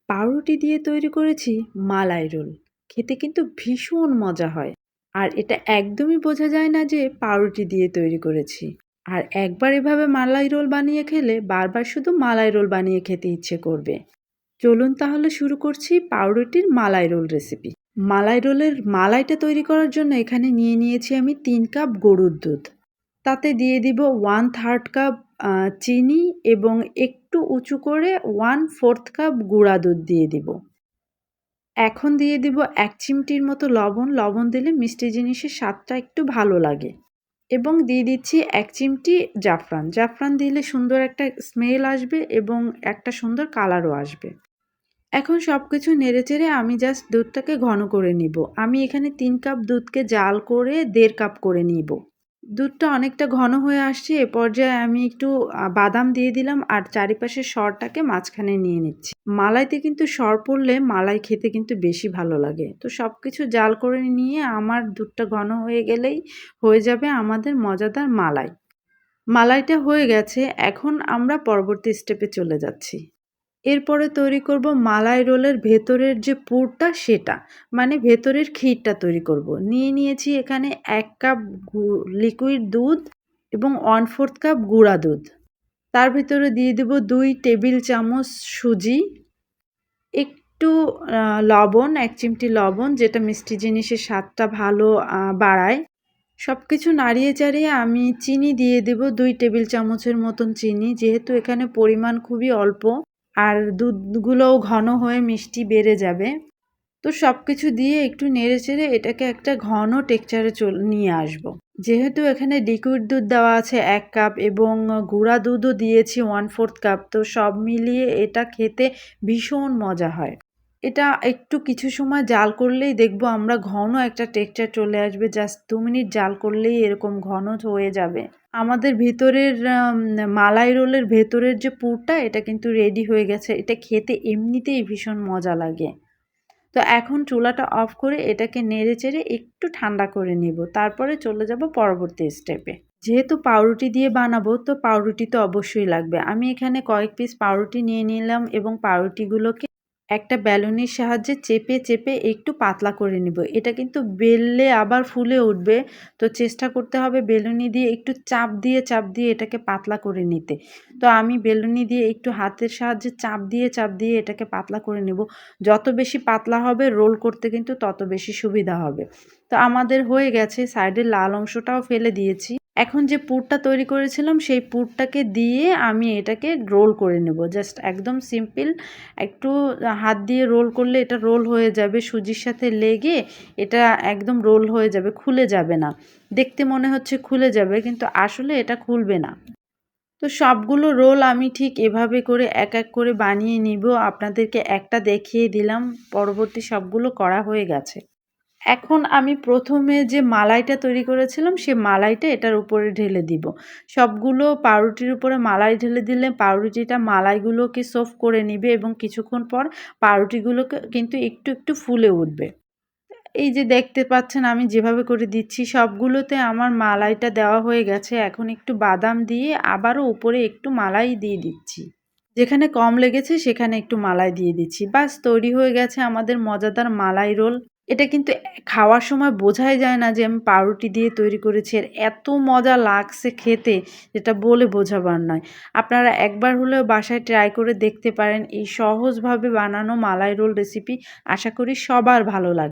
পাউরুটি দিয়ে তৈরি করেছি মালাই রোল। খেতে কিন্তু ভীষণ মজা হয়। আর এটা একদমই বোঝা যায় না যে পাউরুটি দিয়ে তৈরি করেছি। আর একবার এভাবে মালাই রোল বানিয়ে খেলে বারবার শুধু মালাই রোল বানিয়ে খেতে ইচ্ছে করবে। চলুন তাহলে শুরু করছি পাউরুটির মালাই রোল রেসিপি। মালাই রোলের মালাইটা তৈরি করার জন্য এখানে নিয়ে নিয়েছি আমি ৩ কাপ গরুর দুধ। তাতে দিয়ে দিব 1/3 কাপ চিনি এবং একটু উঁচু করে 1/4 কাপ গুঁড়া দুধ দিয়ে দিব। এখন দিয়ে দিব ১ চিমটির মতো লবণ। লবণ দিলে মিষ্টি জিনিসের স্বাদটা একটু ভালো লাগে। এবং দিয়ে দিচ্ছি ১ চিমটি জাফরান। জাফরান দিলে সুন্দর একটা স্মেল আসবে এবং একটা সুন্দর কালারও আসবে। এখন সবকিছু নেড়েচেড়ে আমি জাস্ট দুধটাকে ঘন করে নিব। আমি এখানে ৩ কাপ দুধকে জাল করে ১.৫ কাপ করে নিব। দুধটা অনেকটা ঘন হয়ে আসছে। এ পর্যায়ে আমি একটু বাদাম দিয়ে দিলাম আর চারিপাশের সরটাকে মাঝখানে নিয়ে নিচ্ছি। মালাইতে কিন্তু সর পড়লে মালাই খেতে কিন্তু বেশি ভালো লাগে। তো সবকিছু জাল করে নিয়ে আমার দুধটা ঘন হয়ে গেলেই হয়ে যাবে আমাদের মজাদার মালাই। মালাইটা হয়ে গেছে। এখন আমরা পরবর্তী স্টেপে চলে যাচ্ছি। এরপরে তৈরি করব মালাই রোলের ভেতরের যে পুরটা সেটা। মানে ভেতরের ক্ষীরটা তৈরি করব। নিয়েছি এখানে ১ কাপ লিকুইড দুধ এবং 1/4 কাপ গুঁড়া দুধ। তার ভেতরে দিয়ে দেব ২ টেবিল চামচ সুজি, একটু লবণ, ১ চিমটি লবণ যেটা মিষ্টি জিনিসের স্বাদটা ভালো বাড়ায়। সবকিছু নাড়িয়ে চাড়িয়ে আমি চিনি দিয়ে দেব ২ টেবিল চামচের মতন চিনি। যেহেতু এখানে পরিমাণ খুবই অল্প আর দুধগুলোও ঘন হয়ে মিষ্টি বেড়ে যাবে। তো সবকিছু দিয়ে একটু নেড়েচেড়ে এটাকে একটা ঘন টেক্সচারে নিয়ে আসব। যেহেতু এখানে লিকুইড দুধ দেওয়া আছে ১ কাপ এবং গুঁড়া দুধও দিয়েছি 1/4 কাপ, তো সব মিলিয়ে এটা খেতে ভীষণ মজা হয়। এটা একটু কিছু সময় জাল করলেই দেখব আমরা ঘন একটা টেক্সচার চলে আসবে। জাস্ট ২ মিনিট জাল করলেই এরকম ঘন হয়ে যাবে। আমাদের ভিতরের মালাই রোলের ভেতরের যে পুরটা এটা কিন্তু রেডি হয়ে গেছে। এটা খেতে এমনিতেই ভীষণ মজা লাগে। তো এখন চুলাটা অফ করে এটাকে নেড়েচেড়ে একটু ঠান্ডা করে নিব। তারপরে চলে যাব পরবর্তী স্টেপে। যেহেতু পাউরুটি দিয়ে বানাবো তো পাউরুটি তো অবশ্যই লাগবে। আমি এখানে কয়েক পিস পাউরুটি নিয়ে নিলাম এবং পাউরুটিগুলোকে একটা বেলুনির সাহায্যে চেপে একটু পাতলা করে নিব। এটা কিন্তু বেললে আবার ফুলে উঠবে। তো চেষ্টা করতে হবে বেলুনি দিয়ে একটু চাপ দিয়ে এটাকে পাতলা করে নিতে। তো আমি বেলুনি দিয়ে একটু হাতের সাহায্যে চাপ দিয়ে এটাকে পাতলা করে নেব। যত বেশি পাতলা হবে রোল করতে কিন্তু তত বেশি সুবিধা হবে। তো আমাদের হয়ে গেছে, সাইডের লাল অংশটাও ফেলে দিয়েছি। এখন যে পুরটা তৈরি করেছিলাম সেই পুরটাকে দিয়ে আমি এটাকে রোল করে নেব। জাস্ট একদম সিম্পল একটু হাত দিয়ে রোল করলে এটা রোল হয়ে যাবে। সুজির সাথে লেগে এটা একদম রোল হয়ে যাবে, খুলে যাবে না। দেখতে মনে হচ্ছে খুলে যাবে কিন্তু আসলে এটা খুলবে না। তো সবগুলো রোল আমি ঠিক এভাবে করে এক করে বানিয়ে নিব। আপনাদেরকে একটা দেখিয়ে দিলাম। পরবর্তী সবগুলো করা হয়ে গেছে। এখন আমি প্রথমে যে মালাইটা তৈরি করেছিলাম সে মালাইটা এটার উপরে ঢেলে দিব। সবগুলো পাউরুটির উপরে মালাই ঢেলে দিলে পাউরুটিটা মালাইগুলোকে সোক করে নিবে এবং কিছুক্ষণ পর পাউরুটিগুলোকে কিন্তু একটু ফুলে উঠবে। এই যে দেখতে পাচ্ছেন আমি যেভাবে করে দিচ্ছি সবগুলোতে আমার মালাইটা দেওয়া হয়ে গেছে। এখন একটু বাদাম দিয়ে আবারও উপরে একটু মালাই দিয়ে দিচ্ছি। যেখানে কম লেগেছে সেখানে একটু মালাই দিয়ে দিচ্ছি। ব্যাস তৈরি হয়ে গেছে আমাদের মজাদার মালাই রোল। এটা কিন্তু খাওয়ার সময় বোঝাই যায় না যে আমি পাউরুটি দিয়ে তৈরি করেছি। আর এত মজা লাগছে খেতে যেটা বলে বোঝাবার নয়। আপনারা একবার হলেও বাসায় ট্রাই করে দেখতে পারেন এই সহজভাবে বানানো মালাই রোল রেসিপি। আশা করি সবার ভালো লাগবে।